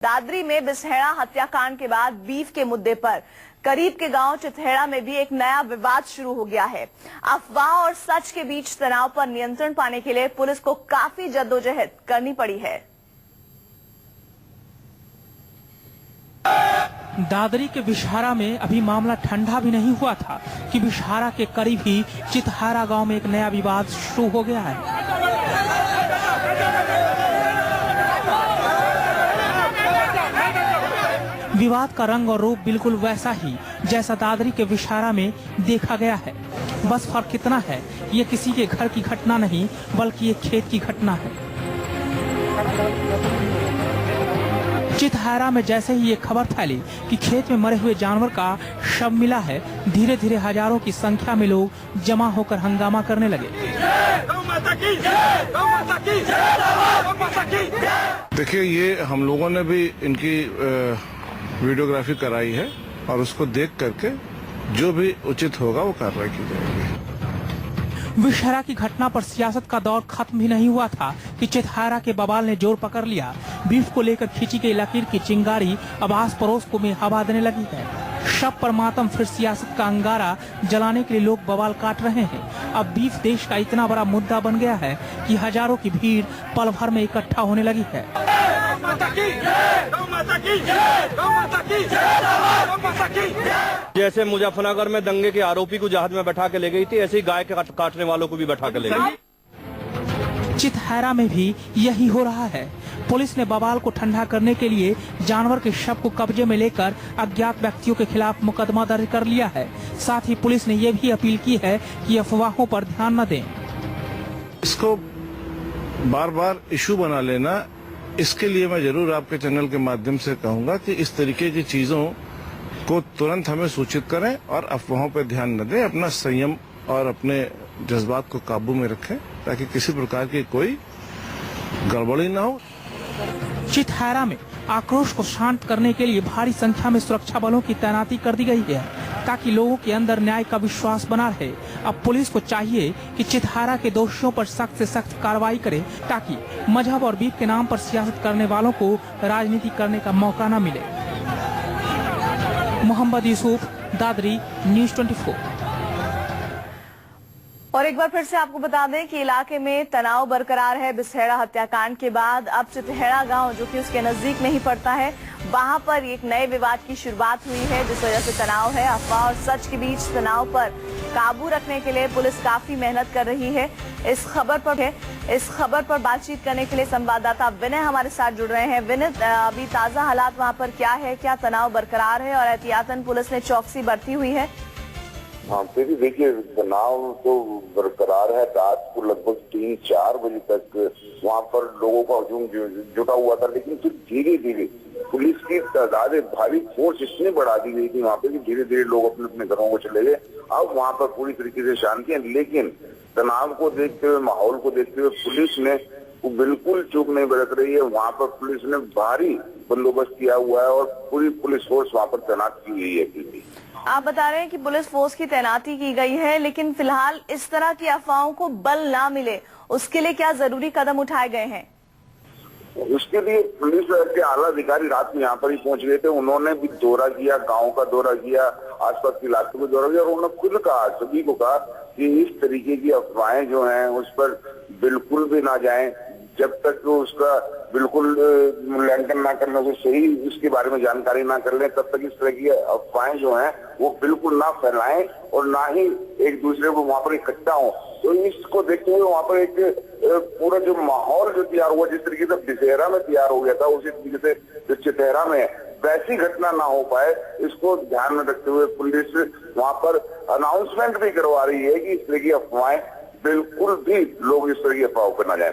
दादरी में बिसहेड़ा हत्याकांड के बाद बीफ के मुद्दे पर करीब के गांव चितहेड़ा में भी एक नया विवाद शुरू हो गया है। अफवाह और सच के बीच तनाव पर नियंत्रण पाने के लिए पुलिस को काफी जद्दोजहद करनी पड़ी है। दादरी के बिसहेड़ा में अभी मामला ठंडा भी नहीं हुआ था कि बिसहेड़ा के करीब ही चितहेड़ा गांव में एक नया विवाद शुरू हो गया है। विवाद का रंग और रूप बिल्कुल वैसा ही जैसा दादरी के बिसहेड़ा में देखा गया है। बस फर्क कितना है, ये किसी के घर की घटना नहीं बल्कि एक खेत की घटना है। चितहेड़ा में जैसे ही ये खबर फैली कि खेत में मरे हुए जानवर का शव मिला है, धीरे धीरे हजारों की संख्या में लोग जमा होकर हंगामा करने लगे। देखिए, ये हम लोगों ने भी इनकी वीडियोग्राफी कराई है और उसको देख करके जो भी उचित होगा वो कार्रवाई की जाएगी। बिसहेड़ा की घटना पर सियासत का दौर खत्म भी नहीं हुआ था कि चितहेड़ा के बवाल ने जोर पकड़ लिया। बीफ को लेकर खींची गई लकीर की चिंगारी अब आस पड़ोस को में हवा देने लगी है। शव पर मातम, फिर सियासत का अंगारा जलाने के लिए लोग बवाल काट रहे हैं। अब बीफ देश का इतना बड़ा मुद्दा बन गया है कि हजारों की भीड़ पल भर में इकट्ठा होने लगी है। जैसे मुजफ्फरनगर में दंगे के आरोपी को जहाज में बैठा के ले गई थी, ऐसे ही गाय के काटने वालों को भी बैठा के ले गई। चितहेड़ा में भी यही हो रहा है। पुलिस ने बवाल को ठंडा करने के लिए जानवर के शव को कब्जे में लेकर अज्ञात व्यक्तियों के खिलाफ मुकदमा दर्ज कर लिया है। साथ ही पुलिस ने यह भी अपील की है कि अफवाहों पर ध्यान न दें। इसको बार बार इशू बना लेना, इसके लिए मैं जरूर आपके चैनल के माध्यम से कहूंगा कि इस तरीके की चीजों को तुरंत हमें सूचित करें और अफवाहों पर ध्यान न दें। अपना संयम और अपने जज्बात को काबू में रखें ताकि किसी प्रकार की कोई गड़बड़ी ना हो। चितहेड़ा में आक्रोश को शांत करने के लिए भारी संख्या में सुरक्षा बलों की तैनाती कर दी गई है ताकि लोगों के अंदर न्याय का विश्वास बना रहे। अब पुलिस को चाहिए कि चितहेड़ा के दोषियों पर सख्त से सख्त कार्रवाई करे ताकि मजहब और बीफ के नाम पर सियासत करने वालों को राजनीति करने का मौका न मिले। मोहम्मद यूसुफ, दादरी, न्यूज़ 24। और एक बार फिर से आपको बता दें कि इलाके में तनाव बरकरार है। बिसहेड़ा हत्याकांड के बाद अब चितहेड़ा गांव, जो कि उसके नजदीक नहीं पड़ता है, वहां पर एक नए विवाद की शुरुआत हुई है, जिस वजह से तनाव है। अफवाह और सच के बीच तनाव पर काबू रखने के लिए पुलिस काफी मेहनत कर रही है। इस खबर पर बातचीत करने के लिए संवाददाता विनय हमारे साथ जुड़ रहे हैं। विनय, अभी ताजा हालात वहाँ पर क्या है? क्या तनाव बरकरार है और एहतियातन पुलिस ने चौकसी बरती हुई है? हाँ, फिर देखिए, तनाव तो बरकरार है। रात को लगभग 3-4 बजे तक वहाँ पर लोगों का हजूम जुटा हुआ था, लेकिन फिर धीरे धीरे पुलिस की तादाद, भारी फोर्स इतनी बढ़ा दी गई थी वहाँ पे कि धीरे धीरे लोग अपने अपने घरों को चले गए। अब वहाँ पर पूरी तरीके से शांति है, लेकिन तनाव को देखते हुए, माहौल को देखते हुए पुलिस ने बिल्कुल चूक नहीं बरत रही है। वहाँ पर पुलिस ने भारी बंदोबस्त किया हुआ है और पूरी पुलिस फोर्स वहाँ पर तैनात की गई है। आप बता रहे हैं कि पुलिस फोर्स की तैनाती की गई है, लेकिन फिलहाल इस तरह की अफवाहों को बल ना मिले, उसके लिए क्या जरूरी कदम उठाए गए हैं? उसके लिए पुलिस के आला अधिकारी रात में यहाँ पर ही पहुंच गए थे। उन्होंने भी दौरा किया, गांव का दौरा किया, आसपास के इलाके में दौरा किया और उन्होंने खुद कहा, सभी को कहा कि इस तरीके की अफवाहें जो हैं उस पर बिल्कुल भी ना जाएं। जब तक उसका बिल्कुल मूल्यांकन ना करने से सही उसके बारे में जानकारी ना कर ले, तब तक इस तरह की अफवाहें जो हैं वो बिल्कुल ना फैलाएं और ना ही एक दूसरे को वहाँ पर इकट्ठा हो। तो इसको देखते हुए वहाँ पर एक पूरा जो माहौल जो तैयार हुआ, जिस तरीके से बिसहेड़ा में तैयार हो गया था, उसी तरीके से जो चितहेड़ा में वैसी घटना ना हो पाए, इसको ध्यान में रखते हुए पुलिस वहाँ पर अनाउंसमेंट भी करवा रही है कि इस तरह की अफवाहें बिल्कुल भी लोग इस तरह की अफवाहों पर ना जाए।